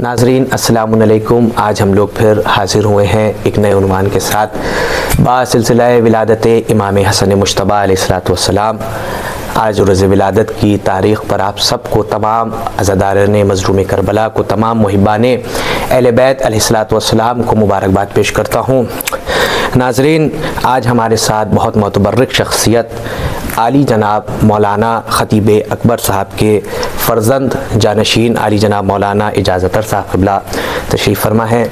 नाज़रीन अस्सलामु अलैकुम। आज हम लोग फिर हाज़िर हुए हैं एक नए उन्वान के साथ बासिलसिला विलादत इमाम हसन मुज्तबा अलैहिस्सलातु वस्सलाम। आज रोज़ विलादत की तारीख़ पर आप सबको, तमाम अज़ादारान मज़लूम करबला को, तमाम मुहिब्बान अहले बैत अलैहिस्सलातु वस्सलाम को मुबारकबाद पेश करता हूँ। नाज़रीन, आज हमारे साथ बहुत मोतबर्रिक शख्सियत आली जनाब मौलाना ख़तीब अकबर साहब के फ़र्जंद जानशीन आली जनाब मौलाना इजाज़तर साहब क़िबला तशरीफ़ फरमा है।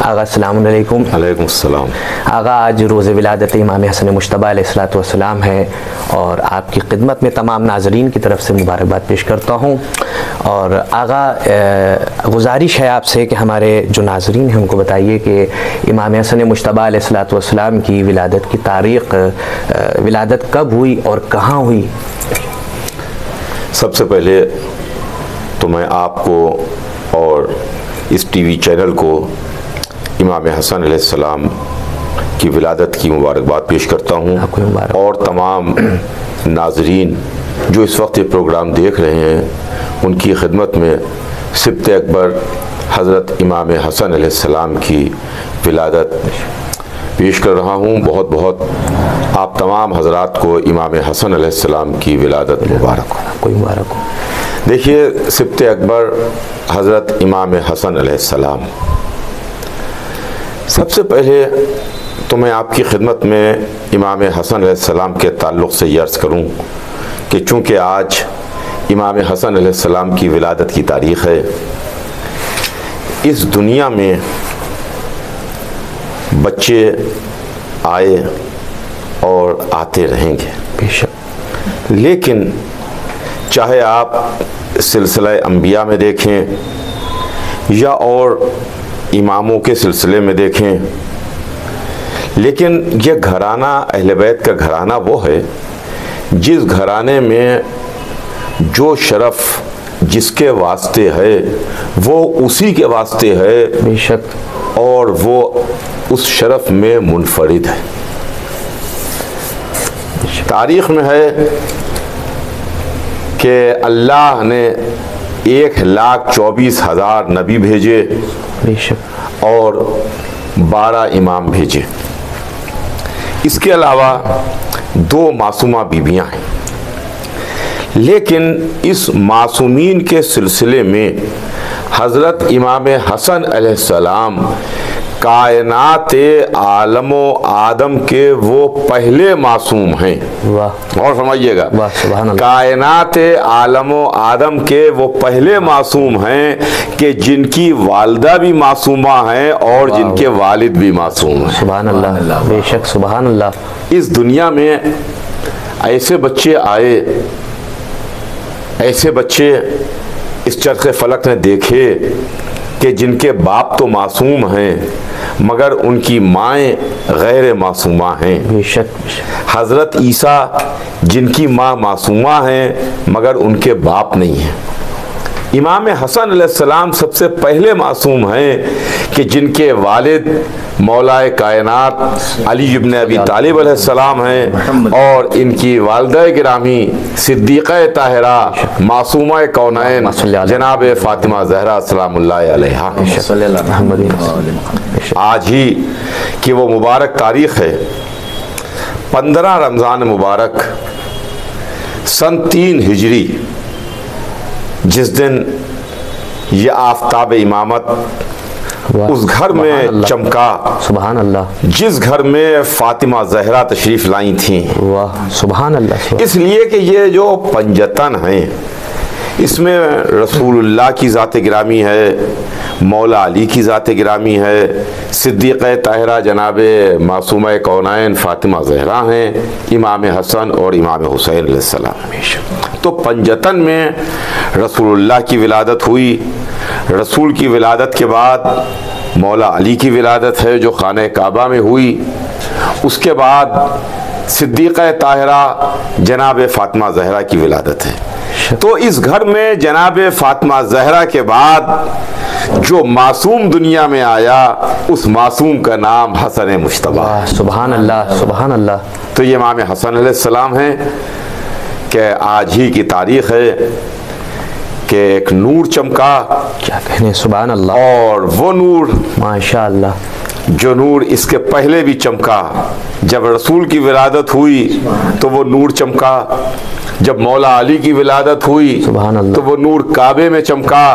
आगा अस्सलामु अलैकुम। अलैकुम अस्सलाम। आगा, आज रोज़ विलादत इमाम हसन मुज्तबा अलैहिस्सलातु वस्सलाम है और आपकी खिदमत में तमाम नाज़रीन की तरफ से मुबारकबाद पेश करता हूँ। और आगा, गुजारिश है आपसे कि हमारे जो नाज़रीन हैं उनको बताइए कि इमाम हसन मुज्तबा अलैहिस्सलातु वस्सलाम की विलादत की तारीख़, विलादत कब हुई और कहाँ हुई? सबसे पहले तो मैं आपको और इस टीवी चैनल को इमाम हसन अलैहिस्सलाम की विलादत की मुबारकबाद पेश करता हूँ और तमाम नाज़रीन जो इस वक्त ये प्रोग्राम देख रहे हैं उनकी खिदमत में सिब्त अकबर हज़रत इमाम हसन अलैहिस्सलाम की विलादत पेश कर रहा हूँ। बहुत बहुत आप तमाम हजरात को इमाम हसन अलैहिस्सलाम की विलादत मुबारक हो। कोई मुबारक हो। देखिए, सिब्त अकबर हज़रत इमाम हसन अलैहिस्सलाम, सबसे पहले तो मैं आपकी खिदमत में इमाम हसन अलैहिस्सलाम के ताल्लुक़ से ये अर्ज़ करूँ कि चूँकि आज इमाम हसन अलैहिस्सलाम की विलादत की तारीख़ है, इस दुनिया में बच्चे आए और आते रहेंगे बेशक, लेकिन चाहे आप सिलसिला अंबिया में देखें या और इमामों के सिलसिले में देखें, लेकिन यह घराना अहले बैत का घराना वो है जिस घराने में जो शरफ़ जिसके वास्ते है वो उसी के वास्ते है बेशक, और वो उस शरफ़ में मुनफरिद है। तारीख़ में है कि अल्लाह ने 1,24,000 नबी भेजे बेशक और 12 इमाम भेजे। इसके अलावा 2 मासूमा बीबियाँ हैं, लेकिन इस मासूमीन के सिलसिले में हज़रत इमाम हसन अलैहिस्सलाम कायनात आलमो आदम के वो पहले मासूम हैं। वाह, और समझिएगा, वाह, सुभान अल्लाह। कायनात आलमो आदम के वो पहले मासूम हैं कि जिनकी वालिदा भी मासूमा हैं और जिनके वालिद भी मासूम हैं। सुभान अल्लाह, बेशक, सुभान अल्लाह। इस दुनिया में ऐसे बच्चे आए, ऐसे बच्चे इस चरखे फलक ने देखे कि जिनके बाप तो मासूम हैं मगर उनकी माएँ गैर मासूमा हैं। बेशक, हज़रत ईसा जिनकी माँ मासूमा हैं मगर उनके बाप नहीं हैं। इमाम हसन अलैहिस्सलाम सबसे पहले मासूम हैं कि जिनके वालिद मौलाए कायनात अली इब्न अबी तालिब अलैहिस्सलाम हैं और इनकी वालिदा गिरामी सिद्दीक़ा ताहिरा मासूमा कौनैन जनाब फ़ातिमा ज़हरा सलामुल्लाह अलैहा। आज ही कि वो मुबारक तारीख़ है 15 रमज़ान मुबारक सन 3 हिजरी, जिस दिन ये आफ्ताब इमामत उस घर में चमका, सुभान अल्लाह, जिस घर में फ़ातिमा ज़हरा तशरीफ़ लाई थी। वाह, सुभान अल्लाह। इसलिए कि ये जो पंजतन हैं इसमें रसूलुल्लाह की ज़ात गिरामी है, मौला अली की ज़ात गिरामी है, सिद्दीक़ा ताहिरा जनाब मासूमा कौनैन फ़ातिमा ज़हरा हैं, इमाम हसन और इमाम हुसैन अलैहिस्सलाम। तो पंजतन में रसूलुल्लाह की विलादत हुई। रसूल की विलादत के बाद मौला अली की विलादत है जो खाने काबा में हुई। उसके बाद सिद्दीक़ा ताहिरा जनाब फ़ातिमा ज़हरा की विलादत है। तो इस घर में जनाब फ़ातिमा ज़हरा के बाद जो मासूम दुनिया में आया उस मासूम का नाम हसन मुज्तबा। सुभान अल्लाह, सुभान अल्लाह। तो ये इमाम हसन अलैहिस्सलाम हैं कि आज ही की तारीख़ है कि एक नूर चमका, क्या कहने, सुभान अल्लाह। और वो नूर माशाअल्लाह, जो नूर इसके पहले भी चमका, जब रसूल की विलादत हुई तो वो नूर चमका, जब मौला अली की विलादत हुई सुभान अल्लाह, तो वो नूर काबे में चमका,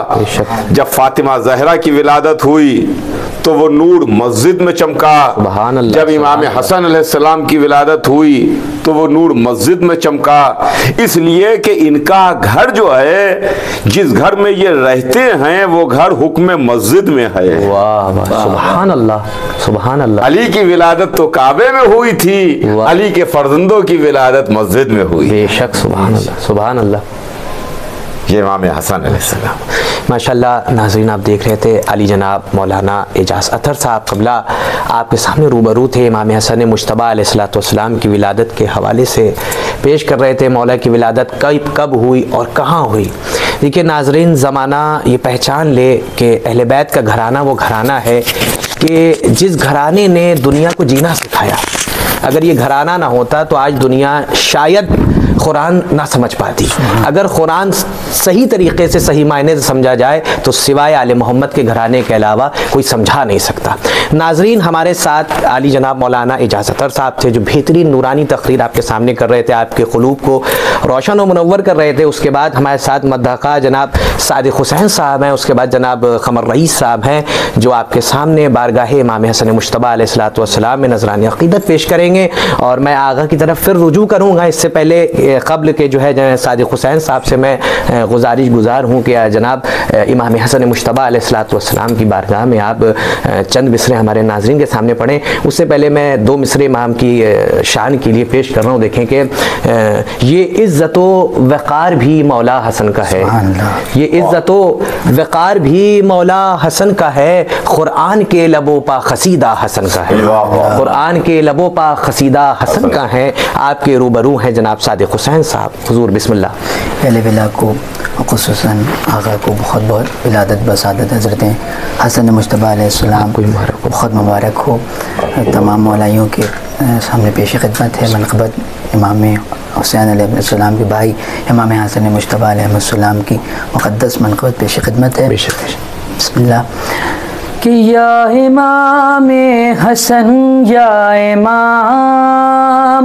जब फातिमा जहरा की विलादत हुई तो वो नूर मस्जिद में चमका, सुभान अल्लाह, जब इमाम हसन अलैहिस्सलाम की विलादत हुई तो वो नूर मस्जिद में चमका। इसलिए कि इनका घर जो है, जिस घर में ये रहते हैं, वो घर हुक्म मस्जिद में है। वाह वाह, सुभान अल्लाह, सुभान अल्लाह। अली की विलादत तो काबे में हुई थी, अली के फर्जंदों की विलादत मस्जिद में हुई। बेशक, सुभान अल्लाह, सुभान अल्लाह। ये इमाम हसन अलैहिस्सलाम। माशाअल्लाह। नाज़रीन, आप देख रहे थे अली जनाब मौलाना एजाज अतर साहब क़िबला आपके सामने रूबरू थे, इमाम हसन मुज्तबा अलैहिस्सलाम की विलादत के हवाले से पेश कर रहे थे। मौला की विलादत कब हुई और कहाँ हुई। देखिए नाज़रीन, ज़माना ये पहचान ले कि अहले बैत का घराना वो घराना है कि जिस घराने ने दुनिया को जीना सिखाया। अगर ये घराना ना होता तो आज दुनिया शायद कुरान ना समझ पाती। अगर कुरान सही तरीके से, सही मायने से समझा जाए तो सिवाय आले मोहम्मद के घराने के अलावा कोई समझा नहीं सकता। नाजरीन, हमारे साथ आली जनाब मौलाना एजाज अतर साहब थे, जो बेहतरीन नूरानी तकरीर आपके सामने कर रहे थे, आपके क़ुलूब को रोशन और मुनव्वर कर रहे थे। उसके बाद हमारे साथ मद्दक़ा जनाब सादिक हुसैन साहब हैं, उसके बाद जनाब क़मर रईस साहब हैं, जो आपके सामने बारगाह इमाम हसन मुज्तबा अलैहिस्सलाम में नज़रानी अक़ीदत पेश करेंगे। और मैं आगा की तरफ फिर रुजू करूँगा। इससे पहले क़ब्ल के जो है सादिक हुसैन साहब से मैं गुजारिश गुजार हूँ कि जनाब इमाम हसन मुज्तबा अलैहिस्सलाम की बारगाह में आप चंद मिसरे हमारे नाज़रीन के सामने पढ़ें। उससे पहले मैं दो मिसरे इमाम की शान के लिए पेश कर रहा हूँ। देखें कि ये इज़्ज़त व वक़ार भी मौला हसन का है, ये इज़्ज़त व वक़ार भी मौला हसन का है, क़ुरआन के लबों पा ख़सीदा हसन का है, क़ुरआन के लबों पा ख़सीदा हसन का है। आपके रूबरू हैं जनाब सादिक हुसैन साहब। हुजूर बिस्मिल्लाह। पहले बिला को ख़ुसूसन आगा को बहुत बहुत विलादत बसादत हज़रत हसन मुज्तबा अलैहिस्सलाम को बहुत मुबारक हो। तमाम मौलाइयों के सामने पेश खिदमत है मनक़बत इमाम हुसैन अलैहिस्सलाम के भाई इमाम हसन मुज्तबा अलैहिस्सलाम की मुक़द्दस मनक़बत पेश खिदमत है। बिस्मिल्लाह। कि या इमाम हसन या इमाम,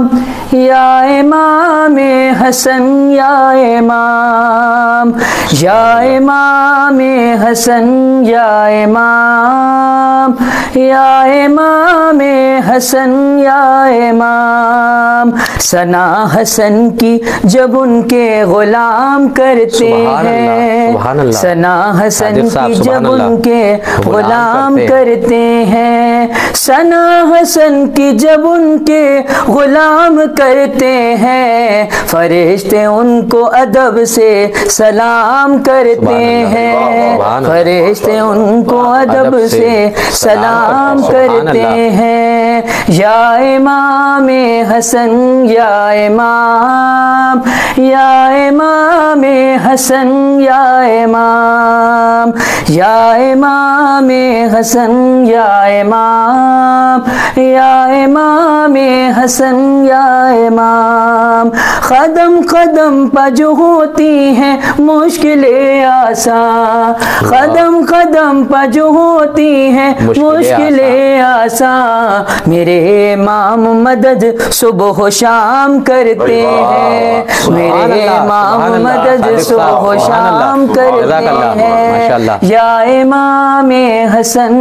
या इमाम हसन या इमाम, या इमाम हसन या इमाम, या इमाम हसन या इमाम। सना हसन की जब उनके गुलाम करते हैं, सना हसन की जब उनके गुलाम करते हैं, सना हसन की जब उनके गुलाम करते हैं, फरिश्ते उनको अदब से सलाम करते हैं, फरिश्ते उनको अदब से सलाम करते हैं। या इमाम हसन या इमाम, या इमाम हसन या इमाम, या इमाम हसन या इमाम, या इमाम हसन या इमाम। कदम कदम पर जो होती हैं मुश्किलें आसान, कदम कदम पर जो होती हैं मुश्किलें आसान, मेरे इमाम मदद सुबह शाम करते हैं, मेरे इमाम मदद सुबह शाम करते हैं। या इमाम हसन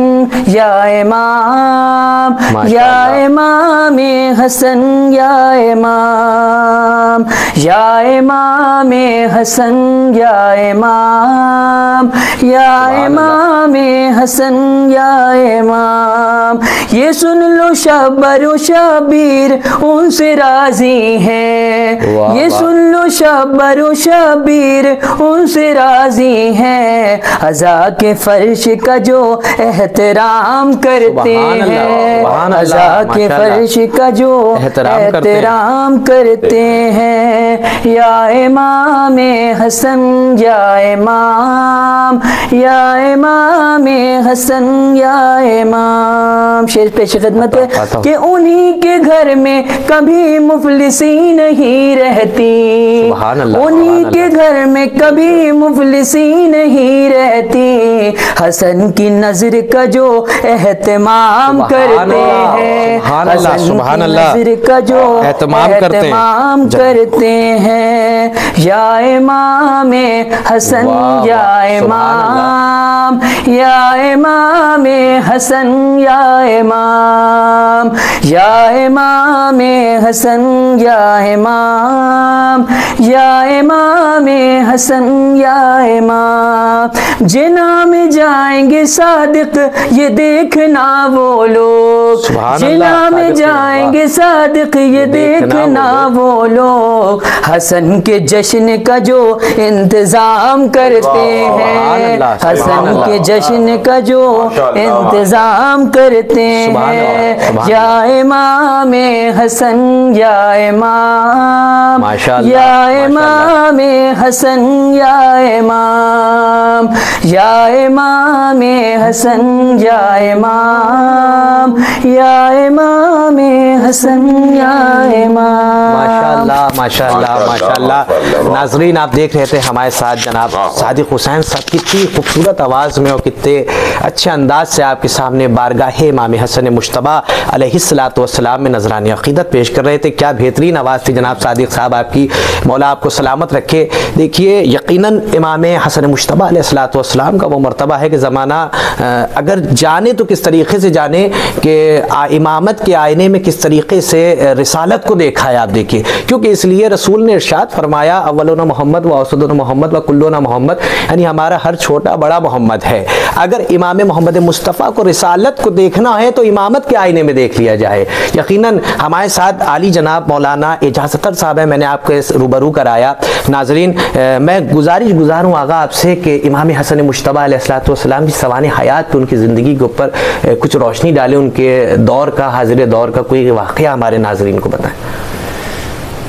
या इमाम, या इमाम हसन या इमाम, या इमाम हसन या इमाम, या इमाम हसन या इमाम। ये सुन लो शब्बर शबीर उनसे राजी हैं, ये सुन लो शब्बर शबीर उनसे राजी हैं। अज़ा के फर्श का जो एहतराम करते हैं, अज़ा के फर्श का जो एहतराम करते हैं। या इमाम हसन या इमाम, या इमाम हसन या इमाम। शेर पेश खिदमत है कि उन्हीं के घर में कभी मुफलिसी नहीं रहती, उन्हीं के घर में कभी मुफलिसी नहीं रहती। हसन की नजर का जो एहतमाम करते हैं, हसन की नजर का जो एहतमाम करते हैं। या इमाम हसन या इमाम, या इमाम हसन या इमाम, या इमाम हसन या इमाम, या इमाम हसन या इमाम। जिना में जाएंगे सादिक ये देखना वो लोग, जिना में जाएंगे सादिक ये देखना वो लोग। हसन के जश्न का जो इंतजाम करते हैं, हसन के जश्न का जो इंतजाम करते हैं। या इमाम हसन या इमाम, या इमाम हसन या इमाम, या इमाम हसन या इमाम, या इमाम हसन या इमाम। माशाअल्लाह माशाअल्लाह माशाअल्लाह। नाजरीन, आप देख रहे थे हमारे साथ जनाब सादिक हुसैन साहब कितनी खूबसूरत आवाज़ में और कितने अच्छे अंदाज से आपके सामने बारगाह इमाम हसन मुश्तबा अलैहिस्सलातु वस्सलाम में नजरानी अक़ीदत पेश कर रहे थे। क्या बेहतरीन आवाज़ थी जनाब सादिक साहब आपकी, मौला आपको सलामत रखे। देखिए, यकीनन इमाम हसन मुश्तबा अलैहिस्सलातु वस्सलाम का वो मर्तबा है कि ज़माना अगर जाने तो किस तरीके से जाने कि इमामत के आईने में किस तरीके से रिसालत को देखा है। आप देखिए, क्योंकि इसलिए रसूल ने इरशाद फरमाया अव्वलुना मोहम्मद व औसतुना मोहम्मद व कुल्लुना मोहम्मद, यानी हमारा हर छोटा बड़ा मोहम्मद है। अगर इमाम मोहम्मद मुस्तफ़ा को रिसालत को देखना है तो इमामत के आईने में देख लिया जाए। यकीनन हमारे साथ आली जनाब मौलाना एजाज अख्तर साहब है, मैंने आपको रूबरू कराया। नाजरीन, मैं गुजारूँ आगा आपसे कि इमाम हसन मुश्तबा अलैहिस्सलातु वस्सलाम की सवाने हयात पे, उनकी ज़िंदगी के ऊपर कुछ रोशनी डालें, उनके दौर का, हाजिर दौर का कोई वाक़या हमारे नाजरीन को बताएं।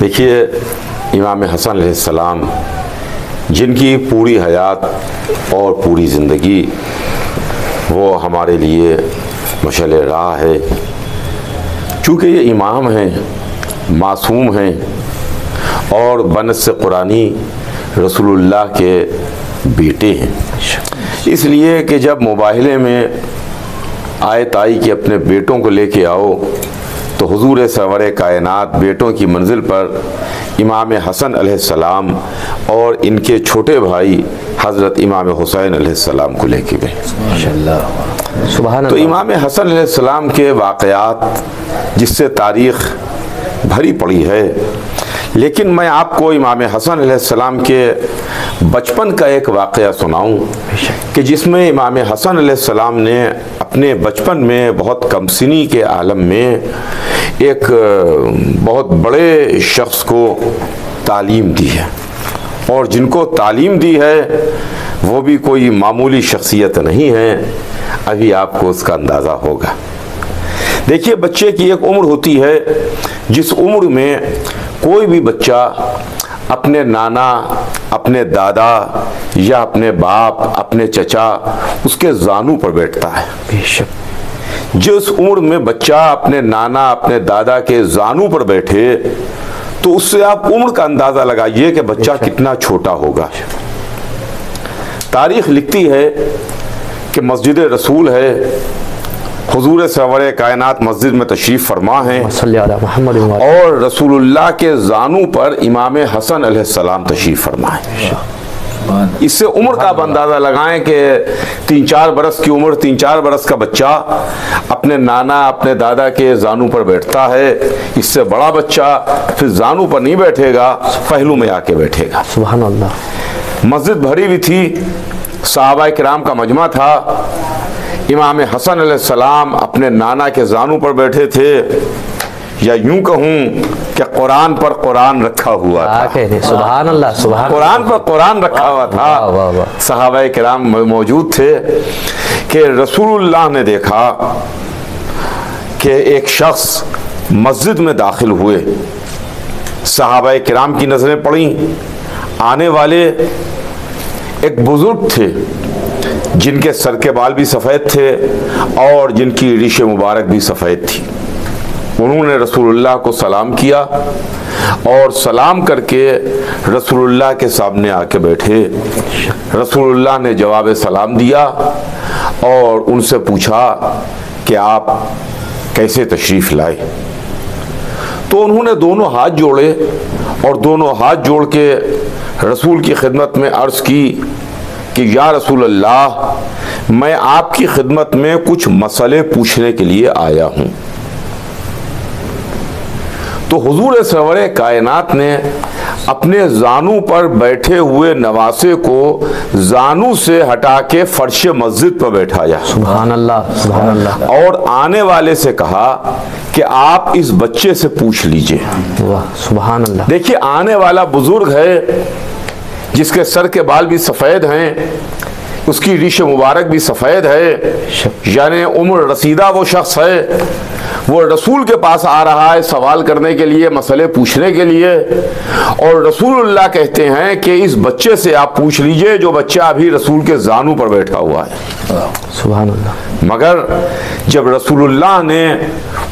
देखिए, इमाम हसन अलैहिस्सलाम जिनकी पूरी हयात और पूरी ज़िंदगी वो हमारे लिए मशाल राह है। चूँकि ये इमाम हैं, मासूम हैं और बनस कुरानी रसूलुल्लाह के बेटे हैं, इसलिए कि जब मुबाहले में आयत आई कि अपने बेटों को लेके आओ, तो हुजूर सरवर कायनात बेटों की मंजिल पर इमाम हसन अलैहिस्सलाम और इनके छोटे भाई हज़रत इमाम हुसैन अलैहिस्सलाम को लेके गए। सुभान तो इमाम हसन अलैहिस्सलाम के वाक़यात जिससे तारीख़ भरी पड़ी है, लेकिन मैं आपको इमाम हसन अलैहिस्सलाम के बचपन का एक वाक़या सुनाऊं कि जिसमें इमाम हसन अलैहिस्सलाम ने अपने बचपन में बहुत कमसिनी के आलम में एक बहुत बड़े शख्स को तालीम दी है, और जिनको तालीम दी है वो भी कोई मामूली शख्सियत नहीं है। अभी आपको उसका अंदाज़ा होगा। देखिए, बच्चे की एक उम्र होती है जिस उम्र में कोई भी बच्चा अपने नाना, अपने दादा या अपने बाप, अपने चचा उसके जानू पर बैठता है। बेशक जिस उम्र में बच्चा अपने नाना, अपने दादा के जानू पर बैठे, तो उससे आप उम्र का अंदाज़ा लगाइए कि बच्चा कितना छोटा होगा। तारीख़ लिखती है कि मस्जिद रसूल है, हुजूर सरवर कायनात मस्जिद में तशरीफ़ फरमा हैं और रसूलुल्लाह के जानू पर इमाम हसन अलैहिस्सलाम तशरीफ़ फरमा हैं। इससे उम्र का आप अंदाज़ा लगाएं कि 3-4 बरस की उम्र, 3-4 बरस का बच्चा अपने नाना, अपने दादा के जानू पर बैठता है। इससे बड़ा बच्चा फिर जानू पर नहीं बैठेगा, पहलू में आके बैठेगा। सुभान अल्लाह। मस्जिद भरी हुई थी, सहाबाए किराम का मजमा था। इमाम हसन अलैहिस्सलाम अपने नाना के जानू पर बैठे थे, या यूं कहूं कि कुरान पर कुरान रखा हुआ था। सुभान अल्लाह, सुभान कुरान पर कुरान रखा हुआ था। सहाबाए किराम मौजूद थे। कि रसूलुल्लाह ने देखा कि एक शख्स मस्जिद में दाखिल हुए। सहाबाए किराम की नज़रें पड़ी। आने वाले एक बुजुर्ग थे जिनके सर के बाल भी सफ़ेद थे और जिनकी रीश मुबारक भी सफ़ेद थी। उन्होंने रसूलुल्लाह को सलाम किया और सलाम करके रसूलुल्लाह के सामने आके बैठे। रसूलुल्लाह ने जवाब सलाम दिया और उनसे पूछा कि आप कैसे तशरीफ़ लाए। तो उन्होंने दोनों हाथ जोड़े और दोनों हाथ जोड़ के रसूल की खिदमत में अर्ज़ की कि या रसूल अल्लाह, मैं आपकी खिदमत में कुछ मसले पूछने के लिए आया हूँ। तो हुजूर सरवरे कायनात ने अपने जानू पर बैठे हुए नवासे को जानू से हटा के फर्श मस्जिद पर बैठाया। सुभान अल्लाह, सुभान अल्लाह। और आने वाले से कहा कि आप इस बच्चे से पूछ लीजिए। वाह, सुभान अल्लाह। देखिए, आने वाला बुजुर्ग है जिसके सर के बाल भी सफ़ेद हैं, उसकी रीश मुबारक भी सफ़ेद है, यानी उम्र रसीदा वो शख्स है। वो रसूल के पास आ रहा है सवाल करने के लिए, मसले पूछने के लिए, और रसूलुल्लाह कहते हैं कि इस बच्चे से आप पूछ लीजिए जो बच्चा अभी रसूल के जानू पर बैठा हुआ है। सुभान अल्लाह। मगर जब रसूलुल्लाह ने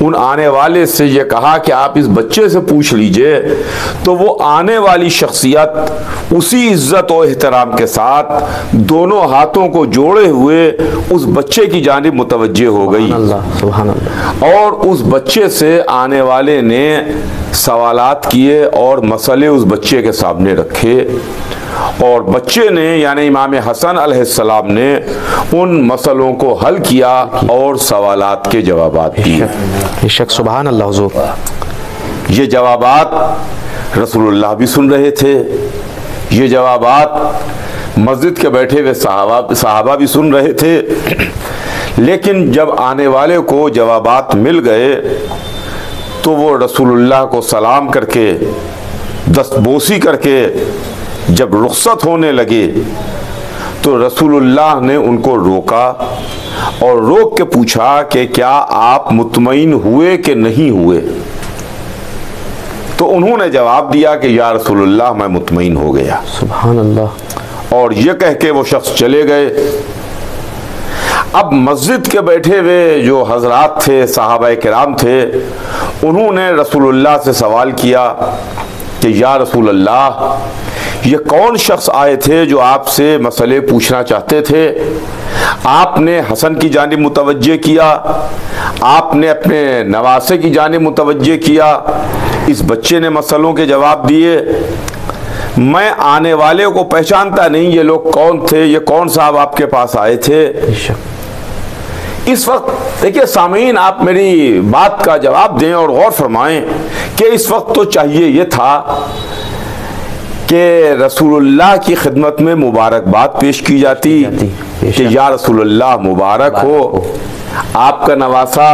उन आने वाले से ये कहा कि आप इस बच्चे से पूछ लीजिए, तो वो आने वाली शख्सियत उसी इज्जत और एहतराम के साथ दोनों हाथों को जोड़े हुए उस बच्चे की जानिब मुतवज्जे हो गई। सुभान अल्लाह। और उस बच्चे से आने वाले ने सवालात किए और मसले उस बच्चे के सामने रखे, और बच्चे ने यानी इमाम हसन अलैहिस्सलाम ने उन मसलों को हल किया और सवालात के जवाबात दिए। बेशक, सुभान अल्लाह हुजूर। ये जवाबात रसूलुल्लाह भी सुन रहे थे, ये जवाबात मस्जिद के बैठे हुए सहाबा भी सुन रहे थे। लेकिन जब आने वाले को जवाबात मिल गए तो वो रसूलुल्लाह को सलाम करके दस्तबोसी करके जब रुखसत होने लगे तो रसूलुल्लाह ने उनको रोका और रोक के पूछा कि क्या आप मुतमईन हुए कि नहीं हुए। तो उन्होंने जवाब दिया कि या रसूलुल्लाह, मैं मुतमईन हो गया। सुभान अल्लाह। और ये कह के वो शख्स चले गए। अब मस्जिद के बैठे हुए जो हजरात थे, सहाबाए किराम थे, उन्होंने रसूलुल्लाह से सवाल किया कि या रसूल अल्लाह, ये कौन शख्स आए थे जो आपसे मसले पूछना चाहते थे। आपने हसन की जानिब मुतवज्जे किया, आपने अपने नवासे की जानिब मुतवज्जे किया, इस बच्चे ने मसलों के जवाब दिए। मैं आने वाले को पहचानता नहीं, ये लोग कौन थे, ये कौन साहब आपके पास आए थे। इस वक्त देखिए सामीन, आप मेरी बात का जवाब दें और गौर फरमाएं कि इस वक्त तो चाहिए ये था कि रसूलुल्लाह की खिदमत में मुबारकबाद पेश की जाती कि या रसूलुल्लाह, मुबारक हो, आपका नवासा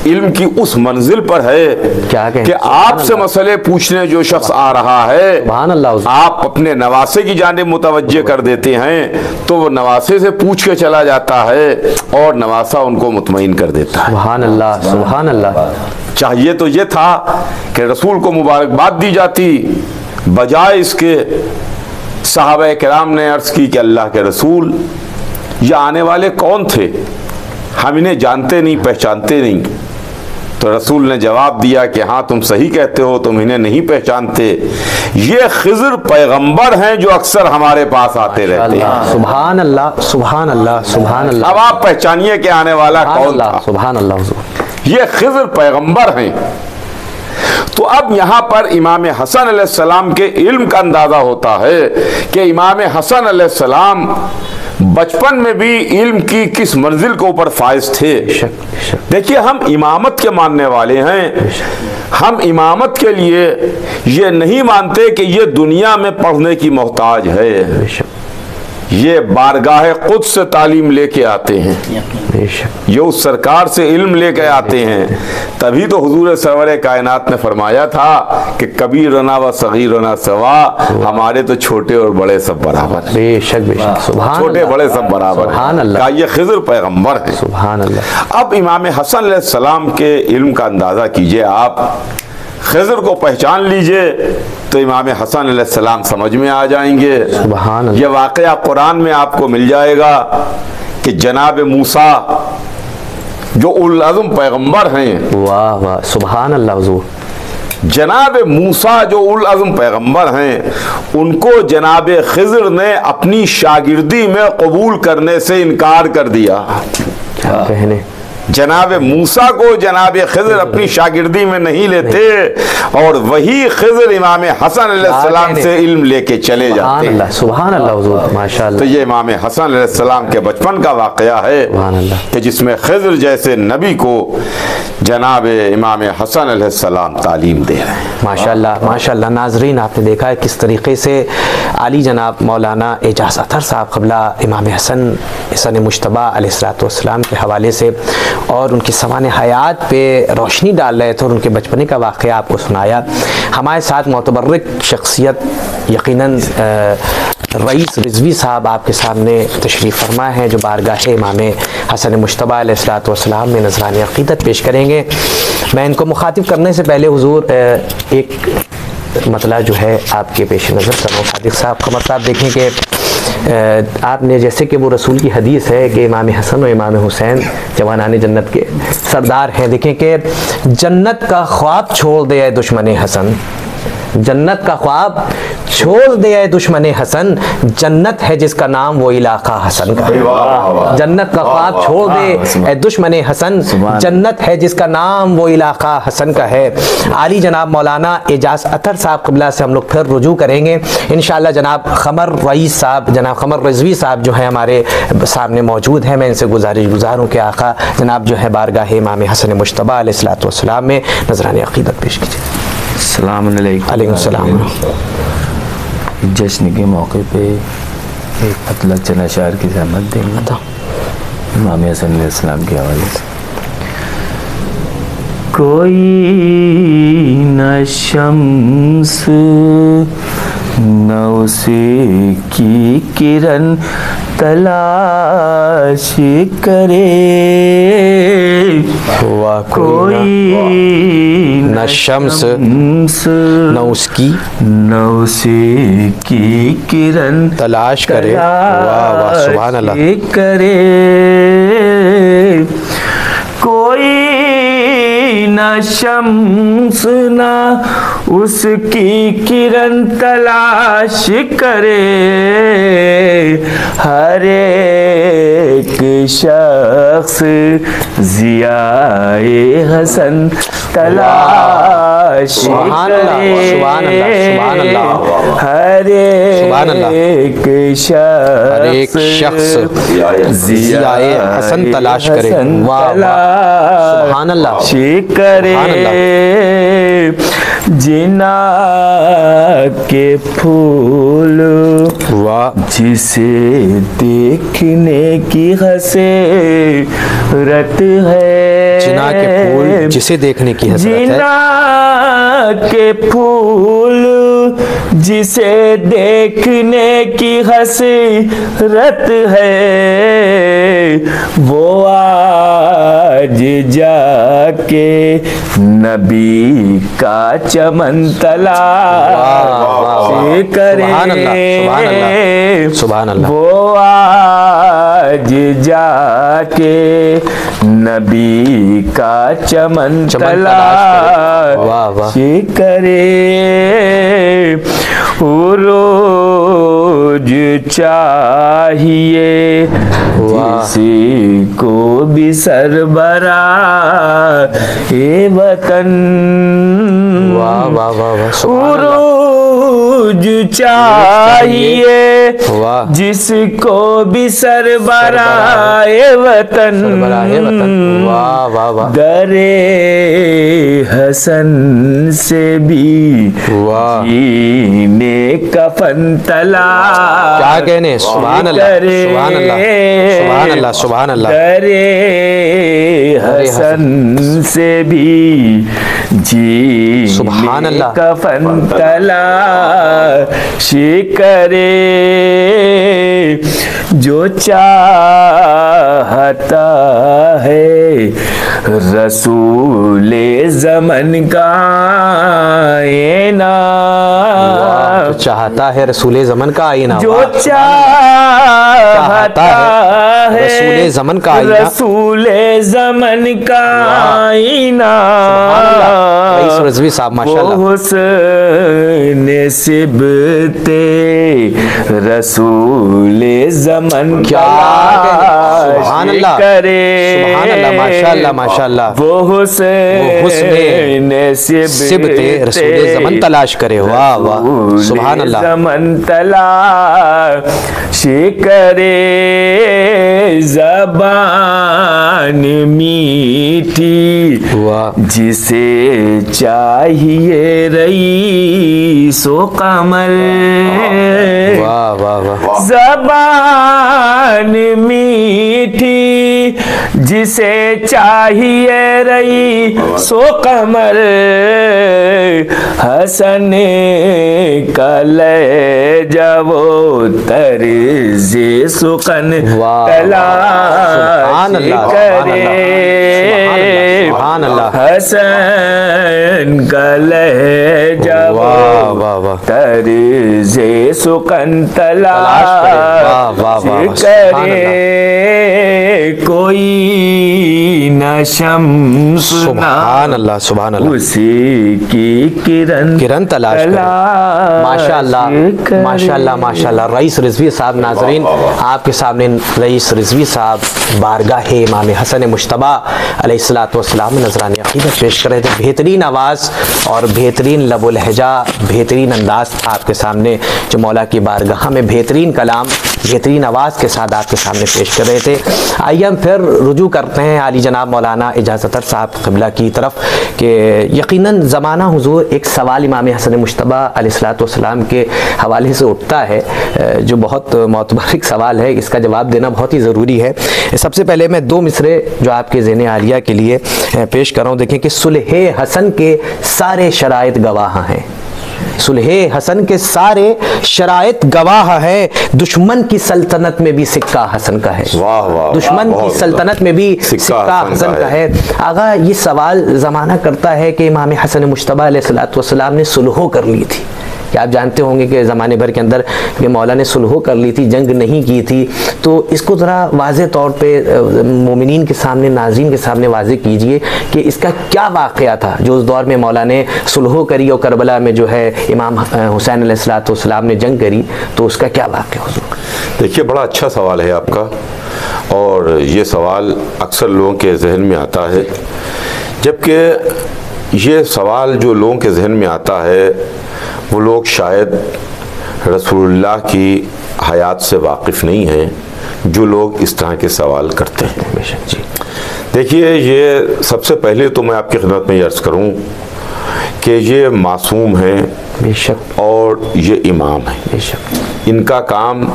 इल्म की उस मंजिल पर है कि आपसे मसले पूछने जो शख्स आ रहा है, आप अपने नवासे की जानिब मुतवज्जे कर देते हैं, तो वो नवासे से पूछ के चला जाता है और नवासा उनको मुतमईन कर देता है। सुभान अल्लाह, सुभान अल्लाह। चाहिए तो ये था कि रसूल को मुबारकबाद दी जाती, बजाय इसके सहाबा किराम ने अर्ज की कि अल्लाह के रसूल, ये आने वाले कौन थे, हम इन्हें जानते नहीं, पहचानते नहीं। तो रसूल ने जवाब दिया कि हाँ, तुम सही कहते हो, तुम इन्हें नहीं पहचानते, ये खिज़र पैगंबर हैं जो अक्सर हमारे पास आते रहते हैं। सुभान अल्लाह, सुभान अल्लाह, सुभान अल्लाह। अब आप पहचानिए कि आने वाला कौन था। सुभान अल्लाह। ये खिज़र पैगंबर हैं। तो अब यहाँ पर इमाम हसन अलैहिस्सलाम के इल्म का अंदाजा होता है कि इमाम हसन अलैहिस्सलाम बचपन में भी इल्म की किस मंजिल के ऊपर फाइज थे। देखिए, हम इमामत के मानने वाले हैं, हम इमामत के लिए ये नहीं मानते कि ये दुनिया में पढ़ने की मोहताज है। ये बारगाह कुद्स से तालीम लेके आते हैं, ये उस सरकार से इल्म लेके आते हैं। तभी तो हुजूर सरवर कायनात ने फरमाया था कि कबीरना व सगीरना सवा, हमारे तो छोटे और बड़े सब बराबर। बेशक बेशक, सुभान छोटे बड़े सब बराबर। सुभान अल्लाह। का ये खिज़र पैगंबर है। सुभान अल्लाह। अब इमाम हसन अलैहिस्सलाम के इल्म का अंदाजा कीजिए, आप खिज़र को पहचान लीजिए तो इमाम हसन अलैहिस्सलाम समझ में आ जाएंगे। सुभान अल्लाह। यह वाक़या कुरान में आपको मिल जाएगा कि जनाब मूसा जो उल अज़्म पैगंबर हैं, वाह वाह, सुभान अल्लाह हुजूर, जनाब मूसा जो उल अज़्म पैगंबर हैं, उनको जनाब खिज़र ने अपनी शागिर्दी में कबूल करने से इनकार कर दिया। क्या कहने, जनाब मूसा को जनाब खिज़र अपनी शागिर्दी में नहीं लेते और वही खिज़र इमाम हसन अलैहिस्सलाम से इल्म लेके चले जाते हैं। सुभान अल्लाह हुजूर, माशाअल्लाह। तो ये इमाम हसन अलैहिस्सलाम के बचपन का वाक़या है कि जिसमें खिज़र जैसे नबी को जनाब इमाम हसन अलैहिस्सलाम तालीम दे रहे हैं। माशाअल्लाह माशाअल्लाह। नाजरीन, आपने देखा है किस तरीके से आली जनाब मौलाना एजाज़ अतर साहब क़िबला इमाम हसन मुश्तबा अलैहिस्सलाम के हवाले से और उनकी सवान हयात पे रोशनी डाल रहे थे और उनके बचपने का वाक़या आपको सुनाया। हमारे साथ मोतबर्रिक शख्सियत यकीनन रईस रिजवी साहब आपके सामने तशरीफ़ फरमा है, जो बारगाह इमाम हसन मुश्तबा अलैहिस्सलाम में नज़रानी अक़ीदत पेश करेंगे। मैं इनको मुखातिब करने से पहले हुजूर एक मतला जो है आपके पेश नज़र करूँ। सादिक साहब, कमर साहब, देखें कि आपने जैसे कि वो रसूल की हदीस है कि इमाम हसन और इमाम हुसैन जवानाने जन्नत के सरदार हैं। देखें कि जन्नत का ख्वाब छोड़ दे दुश्मन हसन, जन्नत का ख्वाब छोड़ दे दुश्मन हसन, जन्नत है जिसका नाम वो इलाका हसन का है। जन्नत का ख्वाब छोड़ दे दुश्मन हसन, जन्नत है जिसका नाम वो इलाका हसन का है। आली जनाब मौलाना एजाज़ अतर साहब क़िबला से हम लोग फिर रुजू करेंगे इंशाअल्लाह। जनाब ख़मर रईस साहब, जनाब ख़मर रिजवी साहब जो है हमारे सामने मौजूद हैं। मैं इनसे गुज़ारिश हूँ कि आका जनाब जो है बारगाह इमाम हसन मुश्तबा अलैहिस्सलाम में नज़रानी अक़ीदत पेश कीजिए। अस्सलाम वालेकुम। जश्न के मौके पे एक मतलब चंद अशार की ज़हमत देंगे इमाम हसन अलैहिस्सलाम के हवाले से। कोई न शम्स न उसे की किरण तलाश करे, कोई न शम्स न उसकी न उसे की किरण तलाश करे, वाह वाह, सुभान अल्लाह, करे, कोई न शम्स न उसकी किरण तलाश करे, हर एक शख्स ज़ियाए हसन तलाश करे, हर एक शख्स ज़ियाए हसन तलाश करे, सुभान अल्लाह, करे, जिना के फूल जिसे देखने की हसरत है, जिना के फूल जिसे देखने की हसरत है, जिना के फूल जिसे देखने की हसरत है, वो आज जाके नबी का चमन तलाश करे, सुभान अल्लाह, वो आज जाके नबी का चमन तलाश करे, रोज चाहिए किसी को भी सरबरा ए वतन, वाह वाह वाह वाह, उरूज चाहिए वाह, जिसको भी सरबराए वतन, सरबराहे वतन, वाह वाह वाह, दरे हसन से भी वाह, जीने कफन तलाश क्या कहने, सुभान अल्लाह, सुभान अल्लाह, सुभान अल्लाह, सुभान अल्लाह, दरे हसन से भी जी सुभान अल्लाह, कफन तलाश करे, जो चाहता है रसूले ज़मन का आईना, जो चाहता है रसूले ज़मन का आईना, जो वाह, चाहता है रसूले ज़मन का आईना, रसूले ज़मन का आईना, रईस रिजवी साहब माशाल्लाह, हुस्न सिबते रसूले ज़मन क्या सुभान अल्लाह, करे, सुभान अल्लाह, माशाल्लाह माशाल्लाह, वो हुस्न सिबते रसूले ज़मन तलाश करे, वाह वाह, सुभान अल्लाह, ज़मन तलाश करे, ज़बान मीठी वाह, जिसे चाहिए रईसो कमर, वाह वाह वाह, ज़बान मीठी जिसे चाहिए रईसो कमर, हसन कलेजा वो तर्ज़े सुकन तलाश करे, सुभान अल्लाह, हसन कलेजा वाह वो वाह वाह, तर्ज़े सुकन तलाश करे, वाह वाह वाह, तलाश सुभान करे, कोई न शम्स सुभान अल्लाह, सुभान अल्लाह, उसी की किरण किरण तलाश करे, माशाल्लाह माशाल्लाह माशाल्लाह। रईस रिजवी साहब, नाजरीन आपके सामने रईस रिजवी साहब बारगाह इमाम हसन मुश्तबा अलैहिस्सलाम में नजरानी अक़ीदत पेश कर रहे थे। बेहतरीन आवाज़ और बेहतरीन लबो लहजा, बेहतरीन अंदाज आपके सामने, जो मौला की बारगाह में बेहतरीन कलाम बेहतरीन आवाज़ के साथ आपके सामने पेश कर रहे थे। आइए हम फिर रुजू करते हैं आली जनाब मौलाना इजाज़त साहब क़िबला की तरफ कि यकीनन ज़माना हुज़ूर एक सवाल इमाम हसन मुश्तबा अलैहिस्सलाम के हवाले से उठता है, जो बहुत मोतबरिक सवाल है, इसका जवाब देना बहुत ही ज़रूरी है। सबसे पहले मैं दो मिसरे जो आपके ज़हन आलिया के लिए पेश कर रहा हूँ। देखें कि सुलह हसन के सारे शराइत गवाह हैं, सुलह हसन के सारे शराइत गवाह है, दुश्मन की सल्तनत में भी सिक्का हसन का है, वाह वाह, दुश्मन की सल्तनत में भी सिक्का हसन का है। आगा ये सवाल ज़माना करता है कि इमाम हसन मुश्तबा अलैहिस्सलाम ने सुलह कर ली थी। कि आप जानते होंगे कि ज़माने भर के अंदर ये मौला ने सुलह कर ली थी, जंग नहीं की थी, तो इसको ज़रा वाज़े तौर पे मोमिनीन के सामने, नाज़रीन के सामने वाज़े कीजिए कि इसका क्या वाक़या था जो उस दौर में मौला ने सुलह करी और करबला में जो है इमाम हुसैन अलैहिस्सलाम ने जंग करी, तो उसका क्या वाक़या हुआ? देखिए, बड़ा अच्छा सवाल है आपका, और ये सवाल अक्सर लोगों के जहन में आता है, जबकि ये सवाल जो लोगों के जहन में आता है वो लोग शायद रसूलुल्लाह की हयात से वाकिफ़ नहीं हैं, जो लोग इस तरह के सवाल करते हैं। बेशक जी। देखिए, ये सबसे पहले तो मैं आपकी खिदमत में अर्ज़ करूं कि ये मासूम हैं, बेशक, और ये इमाम हैं। बेशक, इनका काम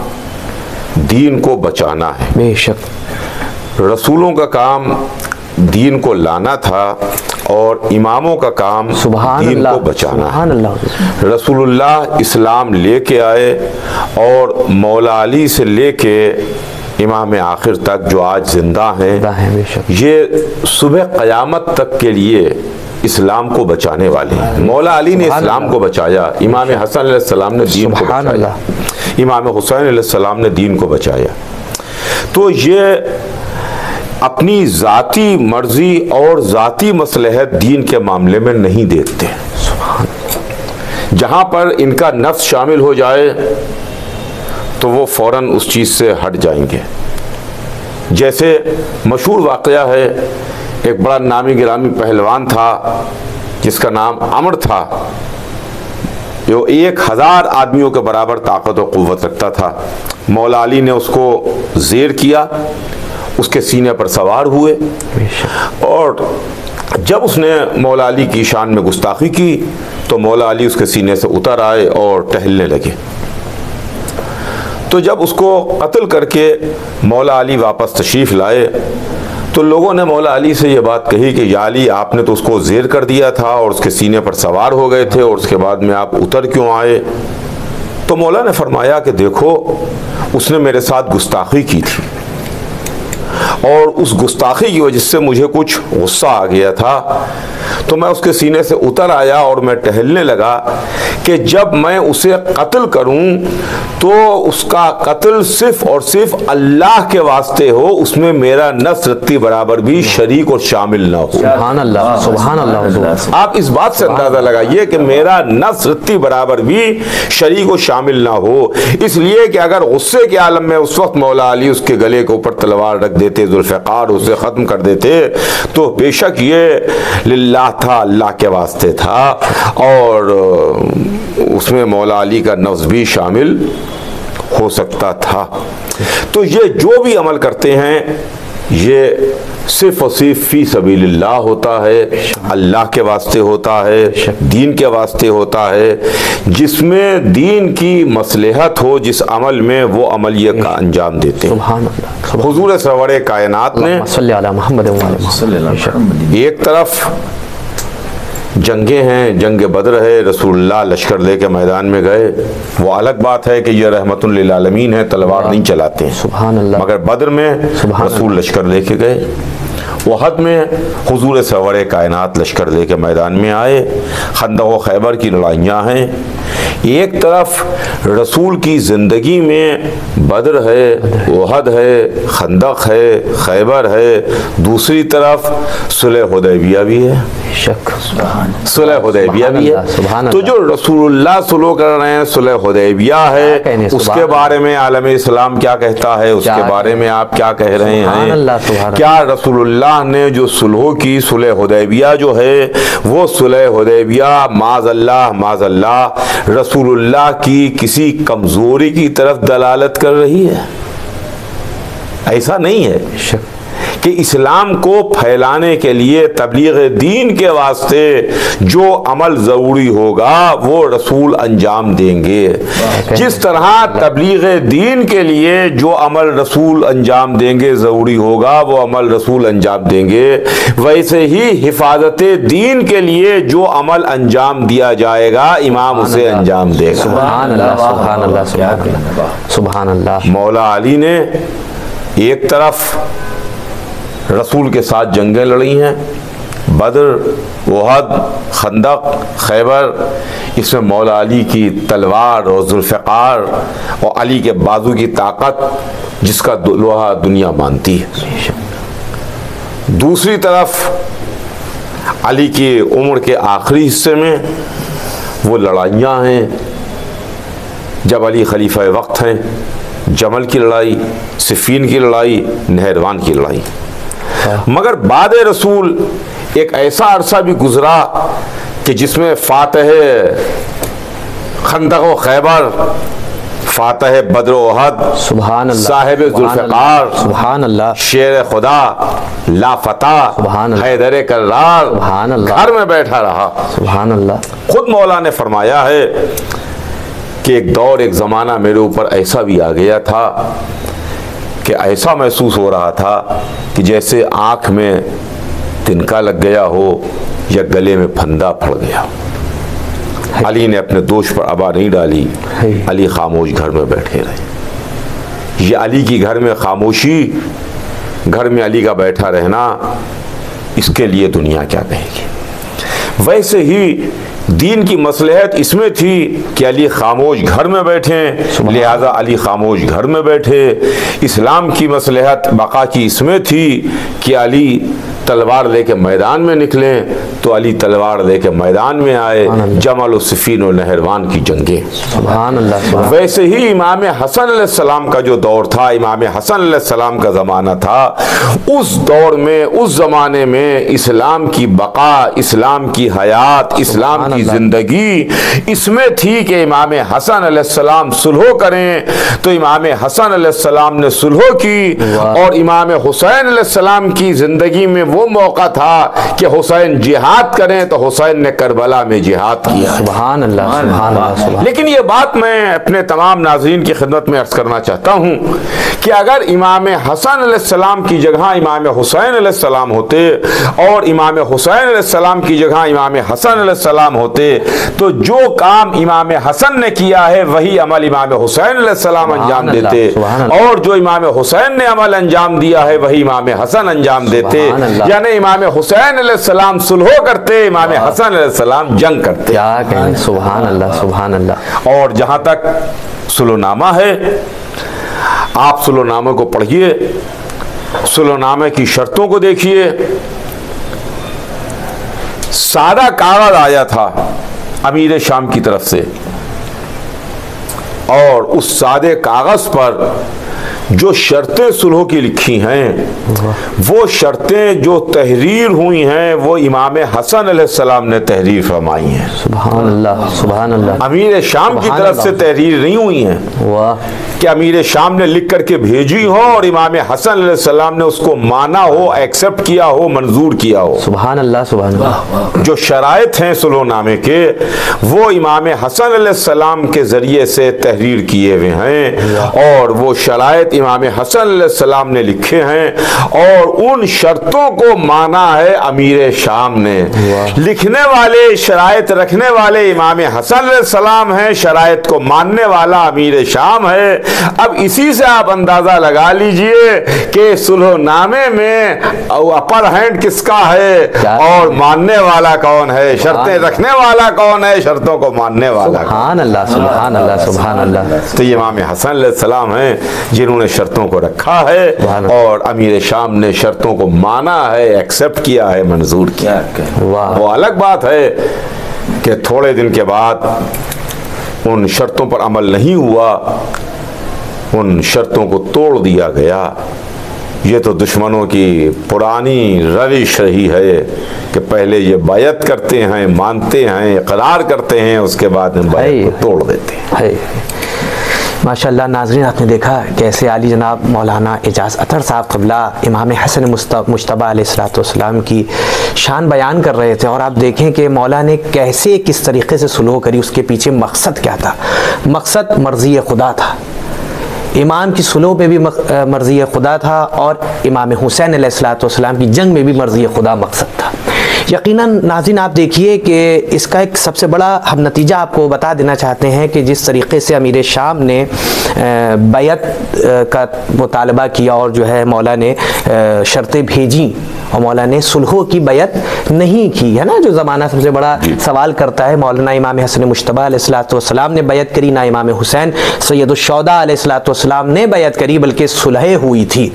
दीन को बचाना है। बेशक, रसूलों का काम दीन को लाना था और इमामों का काम दीन को बचाना है। रसूलुल्लाह इस्लाम लेके आए और मौला अली से लेके इमाम आखिर तक जो आज जिंदा हैं, ये सुबह क़यामत तक के लिए इस्लाम को बचाने वाले हैं। मौला अली ने इस्लाम को बचाया, इमाम हसन अलैहिस्सलाम ने दीन को बचाया, इमाम हुसैन अलैहिस्सलाम ने दीन को बचाया। तो ये अपनी ज़ाती मर्जी और ज़ाती मसलहत दीन के मामले में नहीं देखते। जहाँ पर इनका नफ्स शामिल हो जाए तो वो फ़ौरन उस चीज़ से हट जाएंगे। जैसे मशहूर वाक़या है, एक बड़ा नामी गिरामी पहलवान था, जिसका नाम अमर था, जो 1000 आदमियों के बराबर ताकत और क़ुव्वत रखता था। मौला अली ने उसको ज़ेर किया, उसके सीने पर सवार हुए और जब उसने मौला अली की शान में गुस्ताखी की तो मौला अली उसके सीने से उतर आए और टहलने लगे। तो जब उसको कत्ल करके मौला अली वापस तशरीफ़ लाए तो लोगों ने मौला अली से ये बात कही कि या अली, आपने तो उसको ज़ेर कर दिया था और उसके सीने पर सवार हो गए थे और उसके बाद में आप उतर क्यों आए? तो मौला ने फरमाया कि देखो, उसने मेरे साथ गुस्ताखी की थी और उस गुस्ताखी की वजह से मुझे कुछ गुस्सा आ गया था, तो मैं उसके सीने से उतर आया और मैं टहलने लगा कि जब मैं उसे कत्ल करूं तो उसका कत्ल सिर्फ और सिर्फ अल्लाह के वास्ते हो, उसमें मेरा नफ्स रत्ती बराबर भी शरीक और शामिल ना हो। सुभान अल्लाह, सुभान अल्लाह। आप इस बात से अंदाजा लगाइए कि मेरा नफ्स रत्ती बराबर भी शरीक और शामिल ना हो, इसलिए कि अगर गुस्से के आलम में उस वक्त मौला अली उसके गले के ऊपर तलवार रख देते, जुल्फ़िकार उसे ख़त्म कर देते, तो बेशक ये लिल्लाह था, अल्लाह के वास्ते था और उसमें मौला अली का नफ्स भी शामिल हो सकता था। तो ये जो भी अमल करते हैं ये सिर्फ और सिर्फ फी सबीलिल्लाह होता है, अल्लाह के वास्ते होता है, दीन के वास्ते होता है, जिसमें दीन की मसलहत हो, जिस अमल में वो अमल ये का अंजाम देते हैं। हुजूर सरवरे कायनात ने एक तरफ जंगें हैं, जंग बद्र है, रसूलुल्लाह लश्कर लेके मैदान में गए, वो अलग बात है कि ये रहमतुल लिल आलमीन है, तलवार नहीं चलाते हैं, सुभान अल्लाह, मगर बद्र में रसूल लश्कर लेके गए। वहद में हुजूर सरवरे कायनात लश्कर लेके मैदान में आए। खंदक व खैबर की लड़ाइयाँ हैं, एक तरफ रसूल की ज़िंदगी में बद्र है, वहद है, खंदक है, खैबर है, दूसरी तरफ सुलह हुदैबिया भी है, सुलह हुदैबिया भी है। तो जो रसूलुल्लाह सुलह कर रहे हैं, सुलह हुदैबिया है, उसके बारे में आलम इस्लाम क्या कहता है, उसके बारे में आप क्या कह रहे हैं? क्या रसूलुल्लाह ने जो सुलह की, सुलह हुदैबिया जो है वो सुलह हुदैबिया माज़अल्लाह रसूलुल्लाह की किसी कमजोरी की तरफ दलालत कर रही है? ऐसा नहीं है कि इस्लाम को फैलाने के लिए, तबलीग दीन के वास्ते जो अमल ज़रूरी होगा वो रसूल अंजाम देंगे। जिस तरह तबलीग दीन के लिए जो अमल रसूल अंजाम देंगे ज़रूरी होगा, वो अमल रसूल अंजाम देंगे, वैसे ही हिफाजत दीन के लिए जो अमल अंजाम दिया जाएगा, इमाम उसे अंजाम देगा। सुभान अल्लाह, सुभान अल्लाह, सुभान अल्लाह। मौला अली ने एक तरफ रसूल के साथ जंगें लड़ी हैं, बद्र, वहद, खंदक, खैबर, इसमें मौला अली की तलवार और जुल्फ़िकार और अली के बाजू की ताकत जिसका लोहा दुनिया मानती है। दूसरी तरफ अली की उम्र के आखिरी हिस्से में वो लड़ाइयाँ हैं जब अली खलीफा वक्त हैं, जमल की लड़ाई, सिफ़ीन की लड़ाई, नहरवान की लड़ाई। मगर बाद रसूल एक ऐसा अरसा भी गुजरा कि जिसमें फातह खंदक व खैबर, फातह बद्र वहद, सुभान अल्लाह, साहिब जुल्फ़िकार, सुभान अल्लाह, शेर खुदा, लाफता, हैदर कर्रार, सुभान अल्लाह, घर में बैठा रहा। सुभान अल्लाह। खुद मौला ने फरमाया है कि एक दौर, एक ज़माना मेरे ऊपर ऐसा भी आ गया था कि ऐसा महसूस हो रहा था कि जैसे आँख में तिनका लग गया हो या गले में फंदा फड़ गया। अली ने अपने दोष पर आबा नहीं डाली, अली खामोश घर में बैठे रहे। ये अली की घर में खामोशी, घर में अली का बैठा रहना, इसके लिए दुनिया क्या कहेगी। वैसे ही दीन की मसलहत इसमें थी कि अली खामोश घर में बैठे, लिहाजा अली खामोश घर में बैठे। इस्लाम की मसलहत बका की इसमें थी कि अली तलवार लेके मैदान में निकले तो अली तलवार लेके मैदान में आए। जमल सिफीन और नहरवान की जंगें। सुभान अल्लाह। वैसे ही इमाम हसन अलैहिस्सलाम का जो दौर था, इमाम हसन अलैहिस्सलाम का ज़माना था, उस दौर में, उस ज़माने में इस्लाम की बका, इस्लाम की हयात, इस्लाम की ज़िंदगी इसमें थी कि इमाम हसन अलैहिस्सलाम सुलह करें। तो इमाम हसन अलैहिस्सलाम ने सुलह की और इमाम हुसैन अलैहिस्सलाम की ज़िंदगी में वो मौका था कि हुसैन जिहाद करें, तो हुसैन ने करबला में जिहाद किया। सुभान अल्लाह, सुभान अल्लाह। लेकिन ये बात मैं अपने तमाम नाज़रीन की खिदमत में अर्ज़ करना चाहता हूँ कि अगर इमाम हसन अलैहिस्सलाम की जगह इमाम हुसैन अलैहिस्सलाम होते और इमाम हुसैन अलैहिस्सलाम की जगह इमाम हसन अलैहिस्सलाम होते, तो जो काम इमाम हसन ने किया है वही अमल इमाम हुसैन अलैहिस्सलाम अंजाम देते, और जो इमाम हुसैन ने अमल अंजाम दिया है वही इमाम हसन अंजाम देते। यानी इमाम हुसैन अलैहिस्सलाम सुलह करते, इमाम हसन अलैहिस्सलाम जंग करते। क्या कहें, सुभान अल्लाह, सुभान अल्लाह। और जहां तक सुलहनामा है, आप सुलहनामे को पढ़िए, सुलहनामे की शर्तों को देखिए। सादा कागज आया था अमीर शाम की तरफ से, और उस सादे कागज पर जो शर्तें सुलह की लिखी हैं, वो शर्तें जो तहरीर हुई हैं वो इमाम हसन अलैहिस्सलाम ने तहरीर फरमाई हैं। सुभान अल्लाह, सुभान अल्लाह। अमीर शाम की तरफ से तहरीर नहीं हुई हैं कि अमीर शाम ने लिख करके भेजी हो और इमाम हसन अलैहिस्सलाम ने उसको माना हो, एक्सेप्ट किया हो, मंजूर किया हो। सुभान अल्लाह, सुभान अल्लाह। जो शराइत हैं सुलहनामे के, वो इमाम हसन अलैहिस्सलाम के जरिए से तहरीर किए हुए हैं, और वो शराइत इमाम हसन अलैहिस्सलाम ने लिखे हैं, और उन शर्तों को माना है अमीर शाम ने। लिखने वाले, शराइत रखने वाले इमाम हसन अलैहिस्सलाम हैं, शराइत को मानने वाला अमीर शाम है। अब इसी से आप अंदाजा लगा लीजिए कि सुलहनामे में अपर हैंड किसका है और मानने वाला कौन है, शर्तें रखने वाला कौन है, शर्तों को मानने वाला। सुभान अल्लाह, सुभान अल्लाह, सुभान अल्लाह। तो ये इमाम हसन अलैहिस्सलाम हैं जिन्होंने शर्तों को रखा है, और अमीर शाम ने शर्तों को माना है, एक्सेप्ट किया है, मंजूर किया है। वो अलग बात है कि थोड़े दिन के बाद उन शर्तों पर अमल नहीं हुआ, उन शर्तों को तोड़ दिया गया। ये तो दुश्मनों की पुरानी रविश रही है कि पहले ये बायत करते हैं, मानते हैं, इकरार करते हैं, उसके बाद में बायत को तोड़ देते हैं। माशाअल्लाह नाज़रीन, आपने देखा कैसे आली जनाब मौलाना एजाज़ अतर साहब क़िबला इमाम हसन मुज्तबा अलैहिस्सलाम की शान बयान कर रहे थे, और आप देखें कि मौला ने कैसे किस तरीक़े से सुलह करी, उसके पीछे मकसद क्या था। मकसद मर्ज़ी खुदा था, इमाम की सुलह पे भी मर्ज़ी खुदा था, और इमाम हुसैन अलैहिस्सलाम की जंग में भी मर्ज़ी खुदा मकसद था। यकीनन नाज़रीन, आप देखिए कि इसका एक सबसे बड़ा हम नतीजा आपको बता देना चाहते हैं कि जिस तरीक़े से अमीर शाम ने बैत का मुतालबा किया, और जो है मौला ने शर्तें भेजी, और मौला ने सुलह की बैत नहीं की, है ना। जो ज़माना सबसे बड़ा सवाल करता है, मौलाना इमाम हसन मुज्तबा अलैहिस्सलाम ने बैत करी, ना इमाम हुसैन सैयदुश्शुहदा अलैहिस्सलाम ने बैत करी, बल्कि सुलह हुई थी।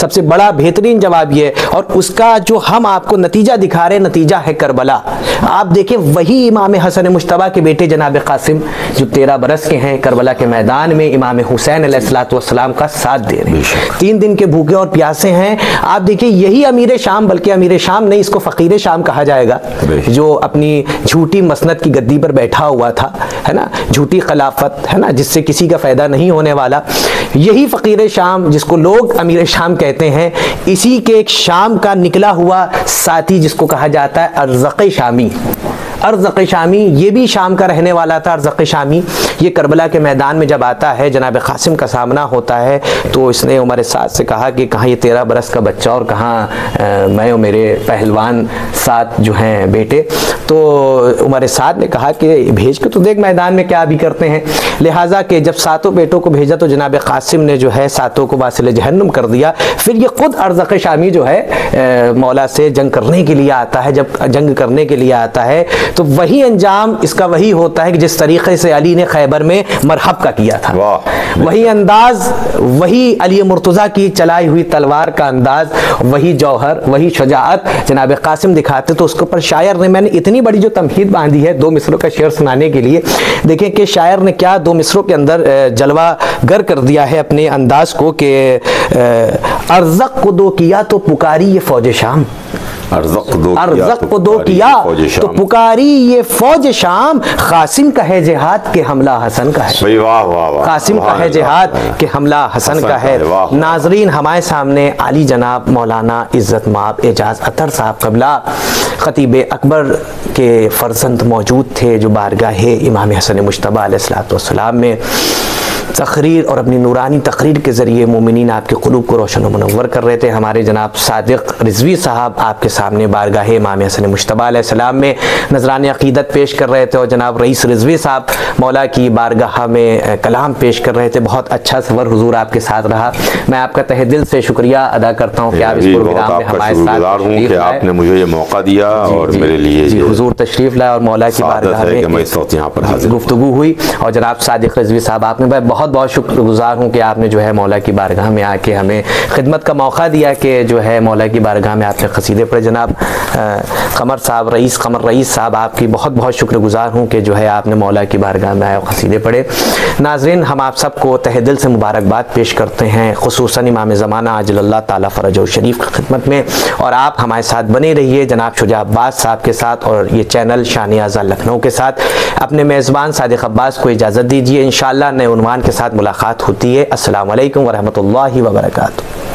सबसे बड़ा बेहतरीन जवाब ये, और उसका जो हम आपको नतीजा दिखा रहे हैं, नतीजा है करबला। आप देखें, वही इमाम हसन मुज्तबा के बेटे जनाब कासिम जो 13 बरस के हैं, करबला के मैदान में इमाम हुसैन अलैहिस्सलाम का साथ दे रहे हैं, 3 दिन के भूखे और प्यासे हैं। आप देखिए, यही अमीर शाम, बल्कि अमीर शाम नहीं, इसको फ़कीर शाम कहा जाएगा, जो अपनी झूठी मसनद की गद्दी पर बैठा हुआ था, है ना, झूठी खिलाफत, है ना, जिससे किसी का फ़ायदा नहीं होने वाला। यही फ़कीर शाम जिसको लोग अमीर शाम कहते हैं, इसी के एक शाम का निकला हुआ साथी जिसको कहा जाता है अर्ज़क़ शामी। अर्ज़क़ शामी ये भी शाम का रहने वाला था। अर्ज़क़ शामी ये करबला के मैदान में जब आता है, जनाब कासिम का सामना होता है, तो इसने उमर साद से कहा कि कहाँ ये 13 बरस का बच्चा और कहाँ मैं और मेरे पहलवान साथ जो हैं बेटे। तो उमर साद ने कहा कि भेज के तो देख मैदान में क्या अभी करते हैं। लिहाजा कि जब सातों बेटों को भेजा तो जनाब कासिम ने जो है सातों को वासिल जहन्नुम कर दिया। फिर ये खुद अर्ज़क़ शामी जो है मौला से जंग करने के लिए आता है, जब जंग करने के लिए आता है तो वही अंजाम इसका वही होता है कि जिस तरीके से अली ने खैबर में मरहब का किया था, वही अंदाज, वही अली मुर्तज़ा की चलाई हुई तलवार का अंदाज, वही जौहर, वही शुजाअत जनाब कासिम दिखाते। तो उसके ऊपर शायर ने, मैंने इतनी बड़ी जो तमहीद बांधी है 2 मिसरों का शेर सुनाने के लिए, देखें कि शायर ने क्या 2 मिसरों के अंदर जलवा गर कर दिया है अपने अंदाज को कि अर्ज़क़ को दो किया तो पुकारी ये फौज शाम, अर्ज़क़ को दो किया तो पुकारी ये फौज शाम, कासिम का है जिहाद के हमला हसन का है। वाह वाह वाह, कासिम का है जिहाद के हमला हसन का है। नाजरीन, हमारे सामने आली जनाब मौलाना इज़्ज़त माब एजाज अतर साहब कबला खतीब अकबर के फर्जंद मौजूद थे, जो बारगाह इमाम हसन मुश्तबा अलैहिस्सलाम में तकरीर और अपनी नूरानी तकरीर के ज़रिए मोमिनीन आपके क़ुलूब को रोशन और मुनव्वर कर रहे थे। हमारे जनाब सादिक रिजवी साहब आपके सामने बारगाह इमाम हसन मुश्तबा अलैहिस्सलाम में नजरान अक़ीदत पेश कर रहे थे और जनाब रईस रिजवी साहब मौला की बारगाह में कलाम पेश कर रहे थे। बहुत अच्छा सफ़र हुजूर आपके साथ रहा। मैं आपका तहे दिल से शुक्रिया अदा करता हूँ कि आप इस प्रोग्राम में हमारे साथ आपने मुझे ये मौका दिया और मेरे लिए हुजूर तशरीफ़ लाए और मौला की बारगाह में गुफ्तगू हुई। और जनाब सादिक रिजवी साहब, आपने बहुत बहुत शुक्रगुजार हूँ कि आपने जो है मौला की बारगाह में आके हमें खिदमत का मौका दिया कि जो है मौला की बारगाह में आपने क़सीदे पढ़े। जनाब कमर रईस साहब, आपकी बहुत बहुत शुक्रगुजार हूँ कि जो है आपने मौला की बारगाह में आए और क़सीदे पढ़े। नाज़रीन, हम आप सबको तहे दिल से मुबारकबाद पेश करते हैं, खुसूसन इमाम ज़माना अजलल्लाह ताला फ़रजहु शरीफ की खिदमत में। और आप हमारे साथ बने रहिए जनाब शुजा अब्बास साहब के साथ और ये चैनल शान-ए-आज़ा लखनऊ के साथ। अपने मेज़बान सादिक अब्बास को इजाज़त दीजिए। इंशाअल्लाह नए उन्वान के साथ मुलाकात होती है। अस्सलामु अलैकुम व रहमतुल्लाहि व बरकातुहू।